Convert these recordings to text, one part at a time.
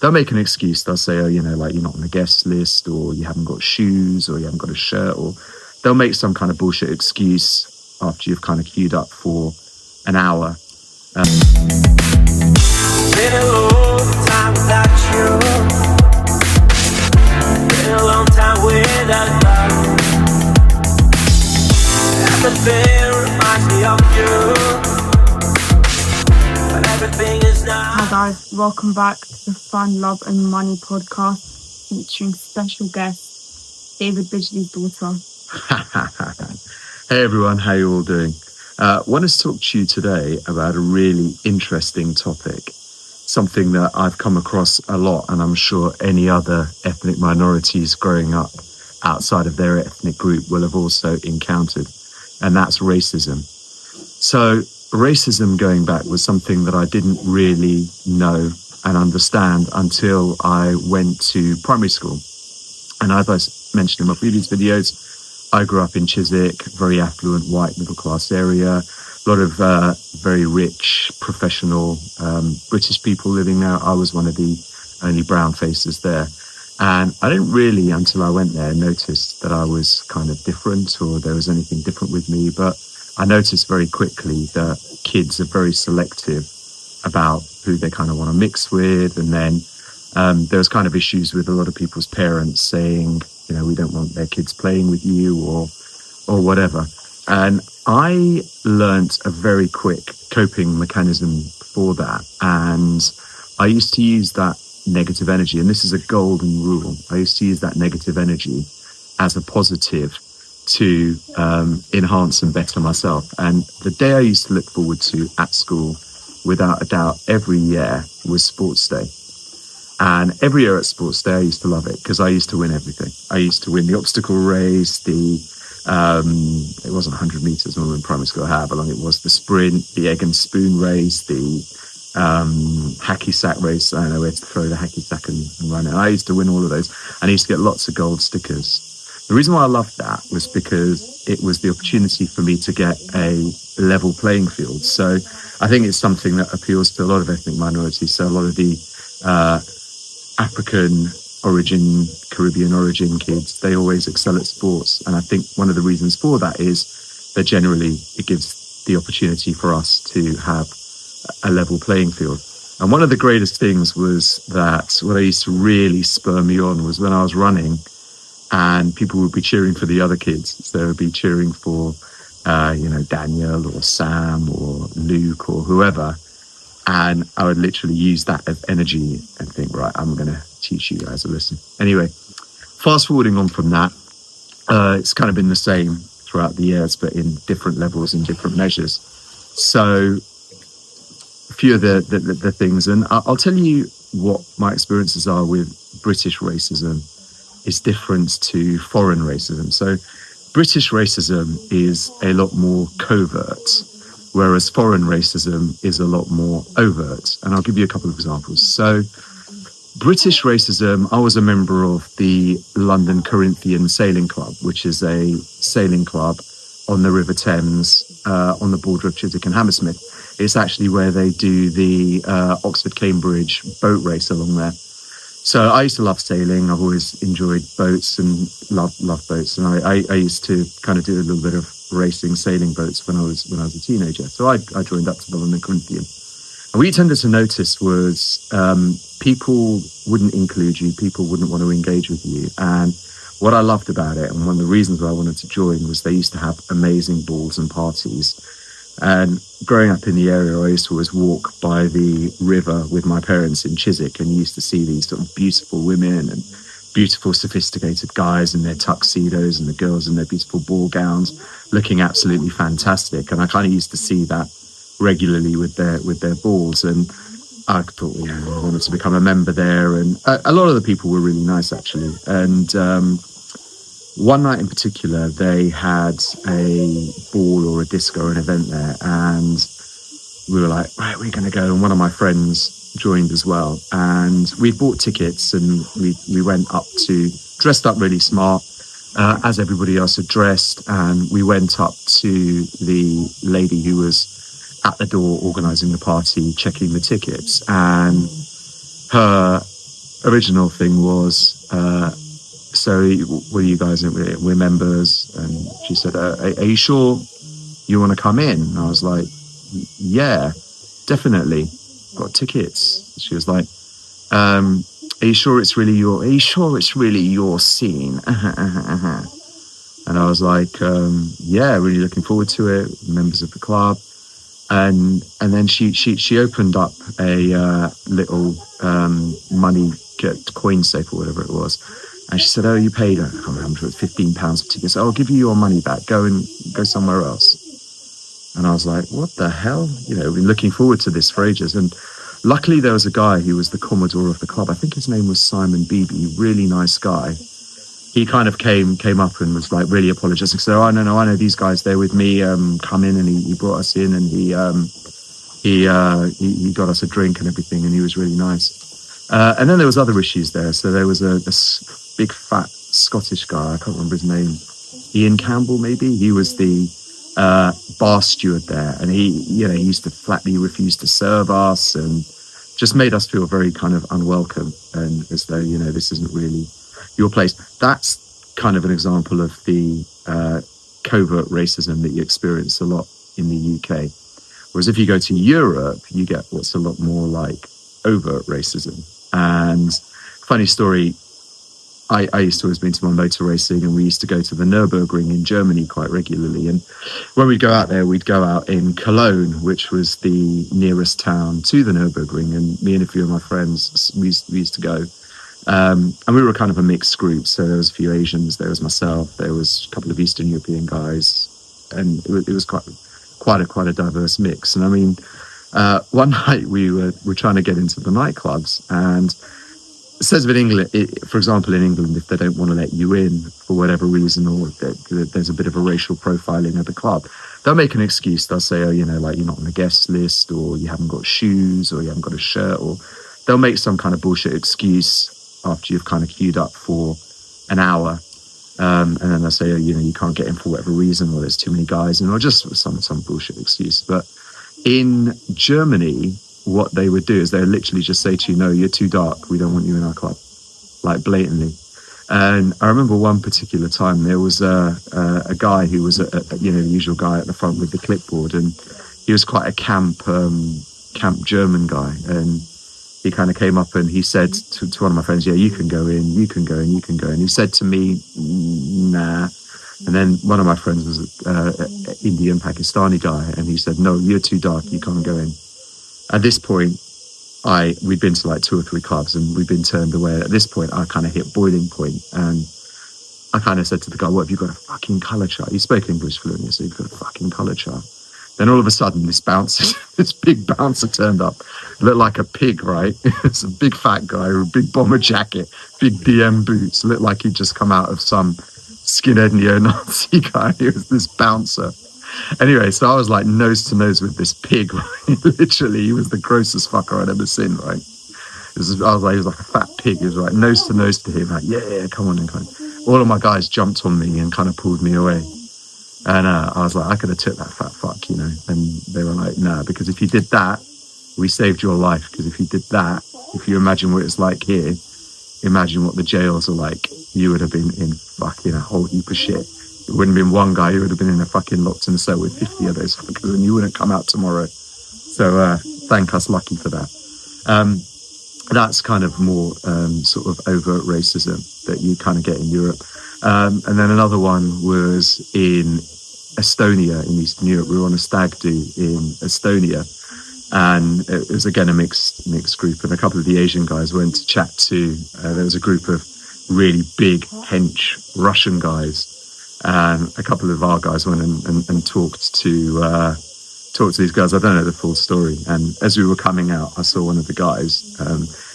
they'll make an excuse. They'll say, oh, like you're not on the guest list, or you haven't got shoes, or you haven't got a shirt, or they'll make some kind of bullshit excuse after you've kind of queued up for an hour. Been a long time without you. Been a long time without love. Everything reminds me of you. But everything is now. Hi guys, welcome back to the Fun, Love and Money podcast featuring special guest David Bidgley's daughter. Hey everyone, how you all doing? I want to talk to you today about a really interesting topic, something that I've come across a lot, and I'm sure any other ethnic minorities growing up outside of their ethnic group will have also encountered, and that's racism. So racism going back was something that I didn't really know and understand until I went to primary school. And as I mentioned in my previous videos, I grew up in Chiswick, very affluent, white, middle-class area. A lot of very rich, professional British people living there. I was one of the only brown faces there. And I didn't really, until I went there, notice that I was kind of different or there was anything different with me. But I noticed very quickly that kids are very selective about who they kind of want to mix with. And then there was kind of issues with a lot of people's parents saying, we don't want their kids playing with you or whatever. And I learnt a very quick coping mechanism for that. And I used to use that negative energy. And this is a golden rule. I used to use that negative energy as a positive to enhance and better myself. And the day I used to look forward to at school, without a doubt, every year was sports day. And every year at sports day, I used to love it because I used to win everything. I used to win the obstacle race, it wasn't 100 meters when we were in primary school, however long it was, the sprint, the egg and spoon race, the hacky sack race. I know where to throw the hacky sack and run it. I used to win all of those, and I used to get lots of gold stickers. The reason why I loved that was because it was the opportunity for me to get a level playing field. So I think it's something that appeals to a lot of ethnic minorities. So a lot of the African origin, Caribbean origin kids, they always excel at sports. And I think one of the reasons for that is that generally it gives the opportunity for us to have a level playing field. And one of the greatest things was that what I used to really spur me on was when I was running and people would be cheering for the other kids. So they would be cheering for, Daniel or Sam or Luke or whoever. And I would literally use that as energy and think, right, I'm going to teach you guys a lesson. Anyway, fast forwarding on from that, it's kind of been the same throughout the years, but in different levels and different measures. So a few of the things, and I'll tell you what my experiences are with British racism is different to foreign racism. So British racism is a lot more covert, whereas foreign racism is a lot more overt. And I'll give you a couple of examples. So British racism, I was a member of the London Corinthian Sailing Club, which is a sailing club on the River Thames, on the border of Chiswick and Hammersmith. It's actually where they do the Oxford-Cambridge boat race along there. So I used to love sailing. I've always enjoyed boats and love boats. And I used to kind of do a little bit of racing sailing boats when I was a teenager. So I joined up to the London Corinthian. And what you tended to notice was people wouldn't include you, people wouldn't want to engage with you. And what I loved about it, and one of the reasons why I wanted to join, was they used to have amazing balls and parties. And growing up in the area, I used to always walk by the river with my parents in Chiswick, and you used to see these sort of beautiful women and beautiful, sophisticated guys in their tuxedos and the girls in their beautiful ball gowns looking absolutely fantastic. And I kind of used to see that regularly with their balls. And I thought, I wanted to become a member there. And a lot of the people were really nice, actually. And one night in particular, they had a ball or a disco or an event there. And we were like, right, we're going to go. And one of my friends joined as well. And we bought tickets and we went up dressed up really smart, as everybody else had dressed. And we went up to the lady who was at the door organising the party, checking the tickets. And her original thing was, so what are you guys? We're members. And she said, are you sure you want to come in? And I was like, yeah, definitely. Got tickets. She was like, are you sure it's really your scene? And I was like, yeah, really looking forward to it. Members of the club. And then she opened up a little money coin safe or whatever it was, and she said, "Oh, you paid, I can't remember, £15 for tickets. I'll give you your money back. Go somewhere else." And I was like, "What the hell?" You know, been looking forward to this for ages. And luckily, there was a guy who was the commodore of the club. I think his name was Simon Beebe. Really nice guy. He kind of came up and was like really apologetic. So I know these guys. They're with me. Come in, and he brought us in, and he got us a drink and everything, and he was really nice. And then there was other issues there. So there was a big fat Scottish guy. I can't remember his name. Ian Campbell, maybe. He was the bar steward there, and he used to flatly refuse to serve us and just made us feel very kind of unwelcome, and as though this isn't really your place. That's kind of an example of the covert racism that you experience a lot in the UK. Whereas if you go to Europe, you get what's a lot more like overt racism. And funny story, I used to always been to my motor racing, and we used to go to the Nürburgring in Germany quite regularly. And when we'd go out there, we'd go out in Cologne, which was the nearest town to the Nürburgring. And me and a few of my friends, we used to go. And we were kind of a mixed group. So there was a few Asians, there was myself, there was a couple of Eastern European guys, and it was quite a diverse mix. And I mean, one night we were trying to get into the nightclubs, and it says in England, for example, in England, if they don't want to let you in for whatever reason, or there's a bit of a racial profiling at the club, they'll make an excuse. They'll say, oh, like you're not on the guest list, or you haven't got shoes, or you haven't got a shirt, or they'll make some kind of bullshit excuse after you've kind of queued up for an hour. And then they'll say, oh, you can't get in for whatever reason, or there's too many guys, or just some bullshit excuse. But in Germany, what they would do is they would literally just say to you, no, you're too dark, we don't want you in our club, like blatantly. And I remember one particular time there was a guy who was the usual guy at the front with the clipboard, and he was quite a camp German guy, and he kind of came up and he said to one of my friends, yeah, you can go in. And he said to me, nah. And then one of my friends was an Indian Pakistani guy, and he said, no, you're too dark, you can't go in. At this point, we'd been to like 2 or 3 clubs, and we'd been turned away. At this point, I kind of hit boiling point, and I kind of said to the guy, what, have you got a fucking colour chart? He spoke English fluently, so you've got a fucking colour chart. Then all of a sudden, this big bouncer turned up. Looked like a pig, right? It's a big fat guy with a big bomber jacket, big DM boots. Looked like he'd just come out of some skinhead neo-Nazi guy. He was this bouncer. Anyway, so I was like nose to nose with this pig. Right? Literally, he was the grossest fucker I'd ever seen, right? He was like a fat pig. He was like nose to nose to him, like, yeah, come on. And kind of, all of my guys jumped on me and kind of pulled me away. And I was like, I could have took that fat fuck, And they were like, nah, because if you did that, we saved your life. Because if you did that, if you imagine what it's like here, imagine what the jails are like. You would have been in fucking a whole heap of shit. It wouldn't have been one guy. You would have been in a fucking locked in a cell with 50 of those fuckers, and you wouldn't come out tomorrow. So thank us lucky for that. That's kind of more sort of overt racism that you kind of get in Europe. And then another one was in Estonia, in Eastern Europe. We were on a stag do in Estonia, and it was again a mixed group. And a couple of the Asian guys went to chat to. There was a group of really big hench Russian guys, and a couple of our guys went and talked to these guys. I don't know the full story. And as we were coming out, I saw one of the guys.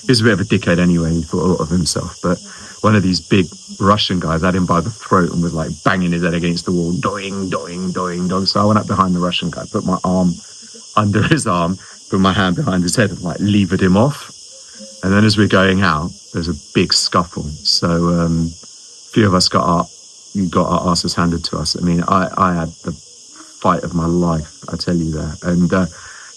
He was a bit of a dickhead anyway. He thought a lot of himself, but one of these big Russian guys had him by the throat and was like banging his head against the wall, doing, doing, doing, doing. So I went up behind the Russian guy, put my arm under his arm, put my hand behind his head, and like levered him off. And then as we're going out, there's a big scuffle. So a few of us got our asses handed to us. I mean, I had the fight of my life, I tell you that. And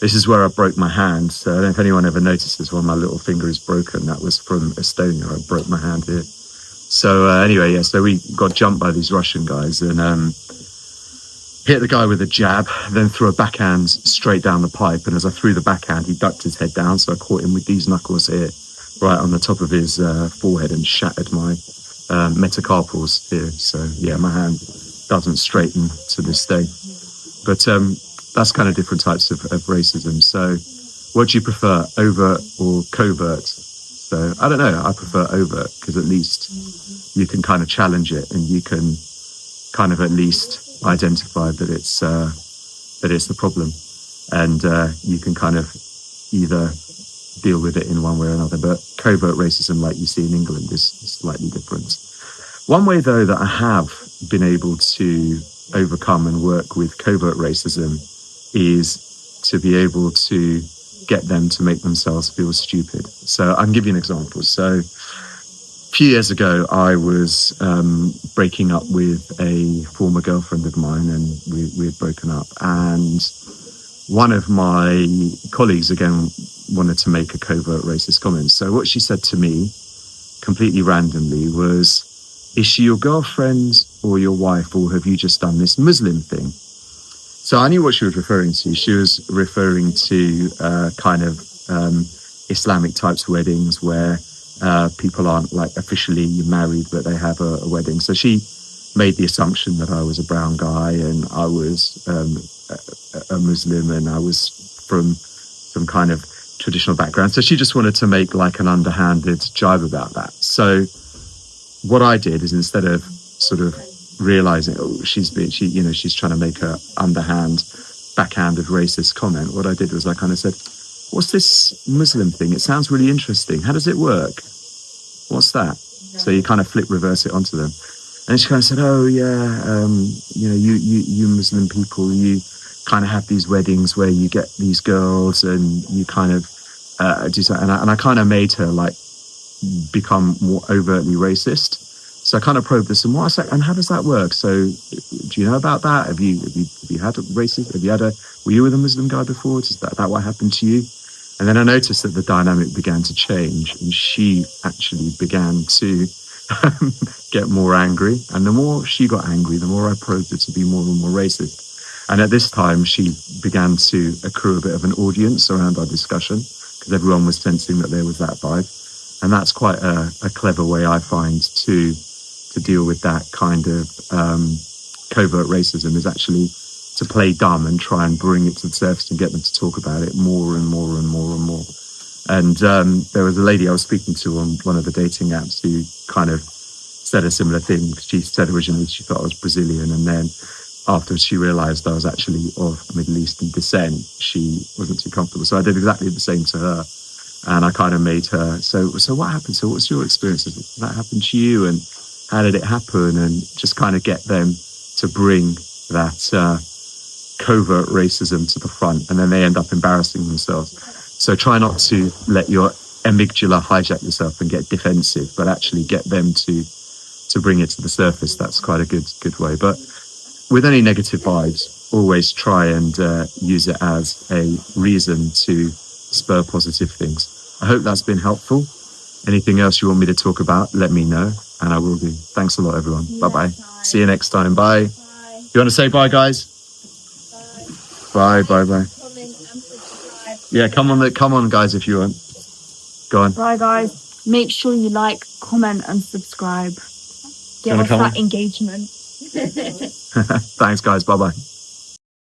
This is where I broke my hand. So I don't know if anyone ever notices when my little finger is broken. That was from Estonia. I broke my hand here. So anyway, yeah, so we got jumped by these Russian guys and hit the guy with a jab, then threw a backhand straight down the pipe. And as I threw the backhand, he ducked his head down. So I caught him with these knuckles here, right on the top of his forehead, and shattered my metacarpals here. So yeah, my hand doesn't straighten to this day. But that's kind of different types of racism. So what do you prefer, overt or covert? So I don't know, I prefer overt because at least you can kind of challenge it and you can kind of at least identify that it's the problem, and you can kind of either deal with it in one way or another. But covert racism, like you see in England, is slightly different. One way, though, that I have been able to overcome and work with covert racism is to be able to get them to make themselves feel stupid. So I can give you an example. So a few years ago, I was breaking up with a former girlfriend of mine, and we had broken up. And one of my colleagues, again, wanted to make a covert racist comment. So what she said to me, completely randomly, was, "Is she your girlfriend or your wife, or have you just done this Muslim thing?" So I knew what she was referring to. She was referring to kind of Islamic types of weddings where people aren't like officially married, but they have a wedding. So she made the assumption that I was a brown guy and I was a Muslim and I was from some kind of traditional background. So she just wanted to make like an underhanded jibe about that. So what I did is, instead of sort of realizing, oh, she's trying to make a backhanded racist comment, what I did was I kind of said, "What's this Muslim thing? It sounds really interesting. How does it work? What's that?" So you kind of reverse it onto them. And she kind of said, "Oh yeah, you Muslim people, you kind of have these weddings where you get these girls and you kind of do something." And I kind of made her like become more overtly racist. So I kind of probed this and more. I was like, "And how does that work? So do you know about that? Have you had a racist? Were you with a Muslim guy before? Is that what happened to you?" And then I noticed that the dynamic began to change, and she actually began to get more angry. And the more she got angry, the more I probed her to be more and more racist. And at this time, she began to accrue a bit of an audience around our discussion, because everyone was sensing that there was that vibe. And that's quite a clever way, I find, to deal with that kind of covert racism, is actually to play dumb and try and bring it to the surface and get them to talk about it more and more and more and more. And there was a lady I was speaking to on one of the dating apps who kind of said a similar thing. She said originally she thought I was Brazilian, and then after she realized I was actually of Middle Eastern descent, she wasn't too comfortable. So I did exactly the same to her. And I kind of made her, so what happened? So what's your experience? Did that happen to you? And how did it happen? And just kind of get them to bring that covert racism to the front. And then they end up embarrassing themselves. So try not to let your amygdala hijack yourself and get defensive, but actually get them to bring it to the surface. That's quite a good way. But with any negative vibes, always try and use it as a reason to spur positive things. I hope that's been helpful. Anything else you want me to talk about, let me know, and I will do. Thanks a lot, everyone. Bye-bye. See you next time. Bye. You want to say bye, guys? Bye. Bye. Yeah, come on, guys, if you want. Go on. Bye, guys. Make sure you like, comment, and subscribe. Get us that engagement. Thanks, guys. Bye-bye.